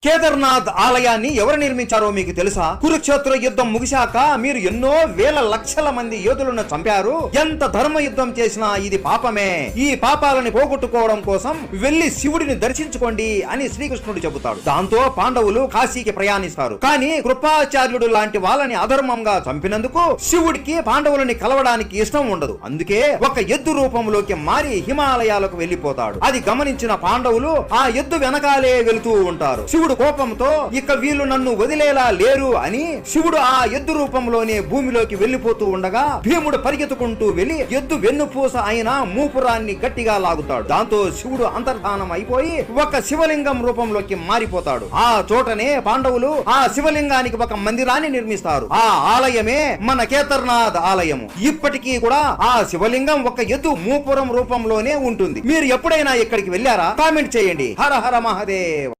కేదార్నాథ్ ఆలయాన్ని ఎవరు నిర్మించారో మీకు తెలుసా? కురుక్షేత్ర యుద్ధం ముగిశాక మీరు ఎన్నో వేల లక్షల మంది యోధులను చంపారు. ఎంత ధర్మ యుద్ధం చేసినా ఇది పాపమే. ఈ పాపాలని పోగొట్టుకోవడం కోసం వెళ్లి శివుడిని దర్శించుకోండి అని శ్రీకృష్ణుడు చెబుతాడు. దాంతో పాండవులు కాశీకి ప్రయాణిస్తారు. కానీ కృపాచార్యుడు లాంటి వాళ్ళని అధర్మంగా చంపినందుకు శివుడికి పాండవులని కలవడానికి ఇష్టం ఉండదు. అందుకే ఒక ఎద్దు రూపంలోకి మారి హిమాలయాలకు వెళ్లిపోతాడు. అది గమనించిన పాండవులు ఆ ఎద్దు వెనకాలే వెళుతూ ఉంటారు. శివుడు కోపంతో ఇక వీళ్ళు నన్ను వదిలేలా లేరు అని శివుడు ఆ ఎద్దు రూపంలోనే భూమిలోకి వెళ్లిపోతూ ఉండగా భీముడు పరిగెత్తుకుంటూ వెళ్లి ఎద్దు వెన్నుపూస అయిన మూపురాన్ని గట్టిగా లాగుతాడు. దాంతో శివుడు అంతర్ధానం అయిపోయి ఒక శివలింగం రూపంలోకి మారిపోతాడు. ఆ చోటనే పాండవులు ఆ శివలింగానికి ఒక మందిరాన్ని నిర్మిస్తారు. ఆ ఆలయమే మన కేదార్నాథ్ ఆలయము. ఇప్పటికీ కూడా ఆ శివలింగం ఒక ఎద్దు మూపురం రూపంలోనే ఉంటుంది. మీరు ఎప్పుడైనా ఇక్కడికి వెళ్ళారా? కామెంట్ చేయండి. హర హర మహాదేవ్.